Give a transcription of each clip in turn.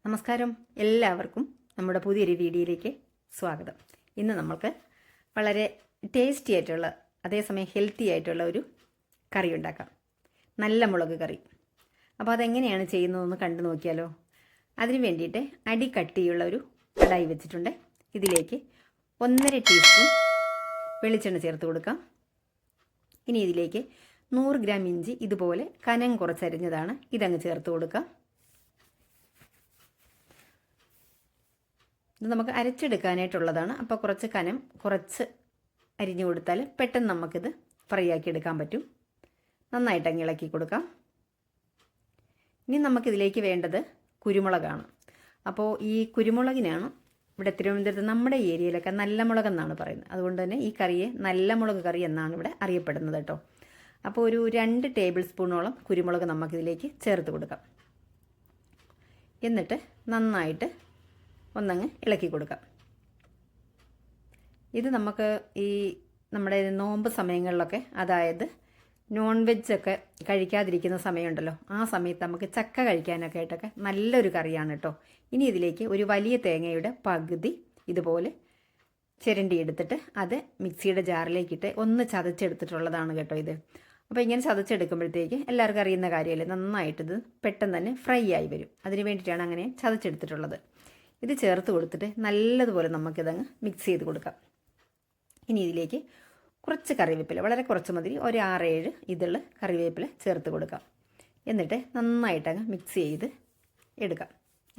നമസ്കാരം, എല്ലാവർക്കും നമ്മുടെ പുതിയൊരു വീഡിയോയിലേക്ക് സ്വാഗതം. ഇന്ന് നമ്മൾക്ക് വളരെ ടേസ്റ്റി ആയിട്ടുള്ള അതേസമയം ഹെൽത്തി ആയിട്ടുള്ള ഒരു കറി ഉണ്ടാക്കാം. നല്ല മുളക് കറി. അപ്പോൾ അതെങ്ങനെയാണ് ചെയ്യുന്നതെന്ന് കണ്ടു നോക്കിയാലോ. അതിന് വേണ്ടിയിട്ട് അടി കട്ടിയുള്ള ഒരു കടായി വെച്ചിട്ടുണ്ട്. ഇതിലേക്ക് 1.5 ടീസ്പൂൺ വെളിച്ചെണ്ണ ചേർത്ത് കൊടുക്കാം. ഇനി ഇതിലേക്ക് 100 ഗ്രാം ഇഞ്ചി ഇതുപോലെ കനം കുറച്ചരിഞ്ഞതാണ് ഇതങ്ങ് ചേർത്ത് കൊടുക്കാം. ഇത് നമുക്ക് അരച്ചെടുക്കാനായിട്ടുള്ളതാണ്. അപ്പോൾ കുറച്ച് കനം കുറച്ച് അരിഞ്ഞു കൊടുത്താൽ പെട്ടെന്ന് നമുക്കിത് ഫ്രൈ ആക്കി എടുക്കാൻ പറ്റും. നന്നായിട്ട് അങ്ങ് ഇളക്കി കൊടുക്കാം. ഇനി നമുക്കിതിലേക്ക് വേണ്ടത് കുരുമുളകാണ്. അപ്പോൾ ഈ കുരുമുളകിനാണ് ഇവിടെ തിരുവനന്തപുരത്ത് നമ്മുടെ ഏരിയയിലൊക്കെ നല്ല മുളകെന്നാണ് പറയുന്നത്. അതുകൊണ്ട് തന്നെ ഈ കറിയെ നല്ല മുളക് കറി എന്നാണ് ഇവിടെ അറിയപ്പെടുന്നത് കേട്ടോ. അപ്പോൾ ഒരു 2 ടേബിൾ സ്പൂണോളം കുരുമുളക് നമുക്കിതിലേക്ക് ചേർത്ത് കൊടുക്കാം. എന്നിട്ട് നന്നായിട്ട് ഒന്നങ്ങ് ഇളക്കി കൊടുക്കാം. ഇത് നമുക്ക് ഈ നമ്മുടെ നോമ്പ് സമയങ്ങളിലൊക്കെ, അതായത് നോൺ വെജൊക്കെ കഴിക്കാതിരിക്കുന്ന സമയമുണ്ടല്ലോ, ആ സമയത്ത് നമുക്ക് ചക്ക കഴിക്കാനൊക്കെ ആയിട്ടൊക്കെ നല്ലൊരു കറിയാണ് കേട്ടോ. ഇനി ഇതിലേക്ക് ഒരു വലിയ തേങ്ങയുടെ പകുതി ഇതുപോലെ ചിരണ്ടി എടുത്തിട്ട് അത് മിക്സിയുടെ ജാറിലേക്കിട്ട് ഒന്ന് ചതച്ചെടുത്തിട്ടുള്ളതാണ് കേട്ടോ ഇത്. അപ്പോൾ ഇങ്ങനെ ചതച്ചെടുക്കുമ്പോഴത്തേക്ക് എല്ലാവർക്കും അറിയുന്ന കാര്യമല്ലേ, നന്നായിട്ടിത് പെട്ടെന്ന് തന്നെ ഫ്രൈ ആയി വരും. അതിന് വേണ്ടിയിട്ടാണ് അങ്ങനെ ചതച്ചെടുത്തിട്ടുള്ളത്. ഇത് ചേർത്ത് കൊടുത്തിട്ട് നല്ലതുപോലെ നമുക്കിതങ്ങ് മിക്സ് ചെയ്ത് കൊടുക്കാം. ഇനി ഇതിലേക്ക് കുറച്ച് കറിവേപ്പില, വളരെ കുറച്ച് മതി, ഒരു 6-7 ഇതുള്ള കറിവേപ്പില ചേർത്ത് കൊടുക്കാം. എന്നിട്ട് നന്നായിട്ടങ്ങ് മിക്സ് ചെയ്ത് എടുക്കാം.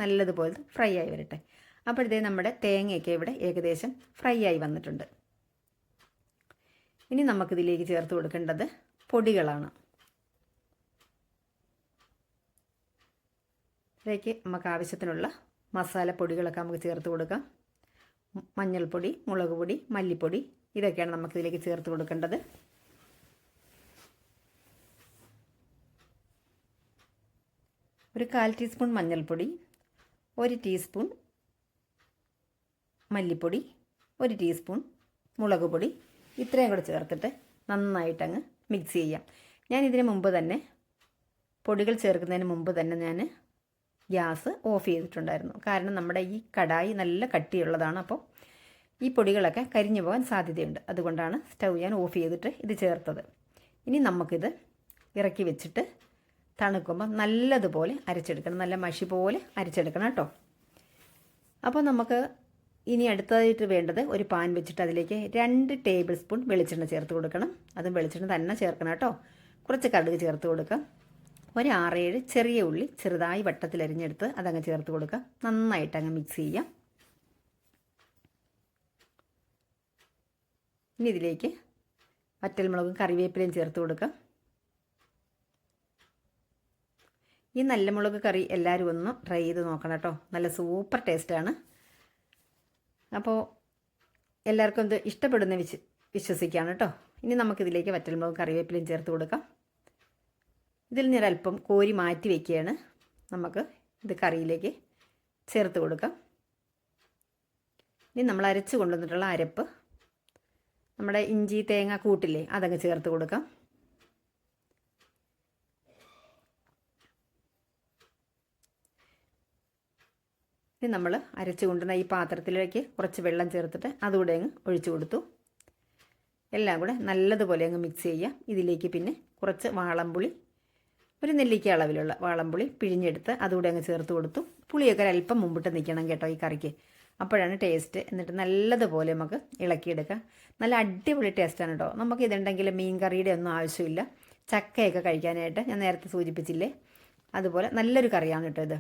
നല്ലതുപോലെ ഫ്രൈ ആയി വരട്ടെ. അപ്പോഴത്തേ നമ്മുടെ തേങ്ങയൊക്കെ ഇവിടെ ഏകദേശം ഫ്രൈ ആയി വന്നിട്ടുണ്ട്. ഇനി നമുക്കിതിലേക്ക് ചേർത്ത് കൊടുക്കേണ്ടത് പൊടികളാണ്. ഇതിലേക്ക് നമുക്ക് ആവശ്യത്തിനുള്ള മസാലപ്പൊടികളൊക്കെ നമുക്ക് ചേർത്ത് കൊടുക്കാം. മഞ്ഞൾപ്പൊടി, മുളക് പൊടി, മല്ലിപ്പൊടി, ഇതൊക്കെയാണ് നമുക്കിതിലേക്ക് ചേർത്ത് കൊടുക്കേണ്ടത്. ഒരു 1/4 ടീസ്പൂൺ മഞ്ഞൾപ്പൊടി, 1 ടീസ്പൂൺ മല്ലിപ്പൊടി, 1 ടീസ്പൂൺ മുളക് പൊടി, ഇത്രയും കൂടെ ചേർത്തിട്ട് നന്നായിട്ടങ്ങ് മിക്സ് ചെയ്യാം. ഞാൻ ഇതിന് മുമ്പ് തന്നെ പൊടികൾ ചേർക്കുന്നതിന് മുമ്പ് തന്നെ ഞാൻ ഗ്യാസ് ഓഫ് ചെയ്തിട്ടുണ്ടായിരുന്നു. കാരണം നമ്മുടെ ഈ കടായി നല്ല കട്ടിയുള്ളതാണ്. അപ്പോൾ ഈ പൊടികളൊക്കെ കരിഞ്ഞു പോകാൻ സാധ്യതയുണ്ട്. അതുകൊണ്ടാണ് സ്റ്റൗ ഞാൻ ഓഫ് ചെയ്തിട്ട് ഇത് ചേർത്തത്. ഇനി നമുക്കിത് ഇറക്കി വെച്ചിട്ട് തണുക്കുമ്പോൾ നല്ലതുപോലെ അരച്ചെടുക്കണം. നല്ല മഷി പോലെ അരച്ചെടുക്കണം കേട്ടോ. അപ്പോൾ നമുക്ക് ഇനി അടുത്തതായിട്ട് വേണ്ടത് ഒരു പാൻ വെച്ചിട്ട് അതിലേക്ക് 2 ടേബിൾ സ്പൂൺ വെളിച്ചെണ്ണ ചേർത്ത് കൊടുക്കണം. അതും വെളിച്ചെണ്ണ തന്നെ ചേർക്കണം കേട്ടോ. കുറച്ച് കടുക് ചേർത്ത് കൊടുക്കാം. ഒരു 6-7 ചെറിയ ഉള്ളി ചെറുതായി വട്ടത്തിലരിഞ്ഞെടുത്ത് അതങ്ങ് ചേർത്ത് കൊടുക്കാം. നന്നായിട്ട് അങ്ങ് മിക്സ് ചെയ്യാം. ഇനി ഇതിലേക്ക് വറ്റൽമുളകും കറിവേപ്പിലയും ചേർത്ത് കൊടുക്കാം. ഈ നല്ല മുളക് കറി എല്ലാവരും ഒന്ന് ട്രൈ ചെയ്ത് നോക്കണം കേട്ടോ. നല്ല സൂപ്പർ ടേസ്റ്റാണ്. അപ്പോൾ എല്ലാവർക്കും ഇത് ഇഷ്ടപ്പെടുന്ന വിശ്വസിക്കുകയാണ് കേട്ടോ. ഇനി നമുക്കിതിലേക്ക് വറ്റൽമുളകും കറിവേപ്പിലയും ചേർത്ത് കൊടുക്കാം. ഇതിൽ നിന്നൊരൽപ്പം കോരി മാറ്റി വയ്ക്കുകയാണ്. നമുക്ക് ഇത് കറിയിലേക്ക് ചേർത്ത് കൊടുക്കാം. ഇനി നമ്മൾ അരച്ച് കൊണ്ടുവന്നിട്ടുള്ള അരപ്പ്, നമ്മുടെ ഇഞ്ചി തേങ്ങ കൂട്ടില്ലേ, അതങ്ങ് ചേർത്ത് കൊടുക്കാം. ഇനി നമ്മൾ അരച്ച് കൊണ്ടുവന്ന ഈ പാത്രത്തിലേക്ക് കുറച്ച് വെള്ളം ചേർത്തിട്ട് അതുകൂടെ അങ്ങ് ഒഴിച്ചു കൊടുത്തു. എല്ലാം കൂടെ നല്ലതുപോലെ അങ്ങ് മിക്സ് ചെയ്യാം. ഇതിലേക്ക് പിന്നെ കുറച്ച് വാളംപുളി, ഒരു നെല്ലിക്ക അളവിലുള്ള വാളംപുളി പിഴിഞ്ഞെടുത്ത് അതുകൂടെ അങ്ങ് ചേർത്ത് കൊടുത്തു. പുളിയൊക്കെ ഒരല്പം മുമ്പിട്ട് നിൽക്കണം കേട്ടോ ഈ കറിക്ക്, അപ്പോഴാണ് ടേസ്റ്റ്. എന്നിട്ട് നല്ലതുപോലെ നമുക്ക് ഇളക്കിയെടുക്കാം. നല്ല അടിപൊളി ടേസ്റ്റാണ് കേട്ടോ. നമുക്ക് ഇതുണ്ടെങ്കിൽ മീൻ കറിയുടെ ഒന്നും ആവശ്യമില്ല. ചക്കയൊക്കെ കഴിക്കാനായിട്ട് ഞാൻ നേരത്തെ സൂചിപ്പിച്ചില്ലേ, അതുപോലെ നല്ലൊരു കറിയാണ് കേട്ടോ ഇത്.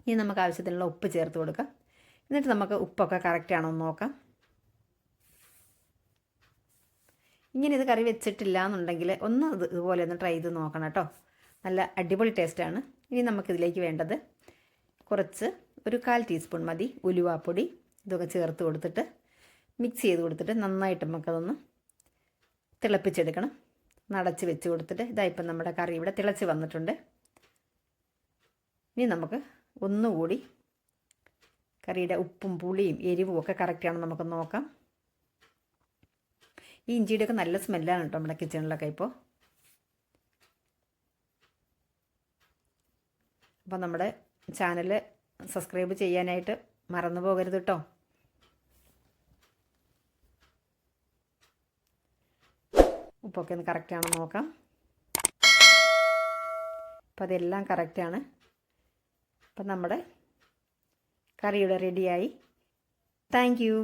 ഇനി നമുക്ക് ആവശ്യത്തിനുള്ള ഉപ്പ് ചേർത്ത് കൊടുക്കാം. എന്നിട്ട് നമുക്ക് ഉപ്പൊക്കെ കറക്റ്റ് ആണോ എന്ന് നോക്കാം. ഇങ്ങനെ ഇത് കറി വെച്ചിട്ടില്ല എന്നുണ്ടെങ്കിൽ ഒന്ന് ഇതുപോലെ ഒന്ന് ട്രൈ ചെയ്ത് നോക്കണം കേട്ടോ. നല്ല അടിപൊളി ടേസ്റ്റാണ്. ഇനി നമുക്കിതിലേക്ക് വേണ്ടത് കുറച്ച് ഒരു 1/4 ടീസ്പൂൺ മതി ഉലുവാപ്പൊടി. ഇതൊക്കെ ചേർത്ത് കൊടുത്തിട്ട് മിക്സ് ചെയ്ത് കൊടുത്തിട്ട് നന്നായിട്ട് നമുക്കതൊന്ന് തിളപ്പിച്ചെടുക്കണം. നടച്ച് വെച്ച് കൊടുത്തിട്ട് ഇതായിപ്പം നമ്മുടെ കറി ഇവിടെ തിളച്ച് വന്നിട്ടുണ്ട്. ഇനി നമുക്ക് ഒന്നുകൂടി കറിയുടെ ഉപ്പും പുളിയും എരിവും ഒക്കെ കറക്റ്റാണെന്ന് നമുക്ക് നോക്കാം. ഈ ഇഞ്ചിയുടെയൊക്കെ നല്ല സ്മെല്ലാണ് കേട്ടോ നമ്മുടെ കിച്ചണിലൊക്കെ ഇപ്പോൾ. അപ്പോൾ നമ്മുടെ ചാനൽ സബ്സ്ക്രൈബ് ചെയ്യാനായിട്ട് മറന്നു പോകരുത് കേട്ടോ. ഉപ്പൊക്കെ ഒന്ന് കറക്റ്റാണെന്ന് നോക്കാം. അപ്പോൾ അതെല്ലാം കറക്റ്റാണ്. അപ്പം നമ്മുടെ കറി ഇവിടെ റെഡിയായി. Thank you.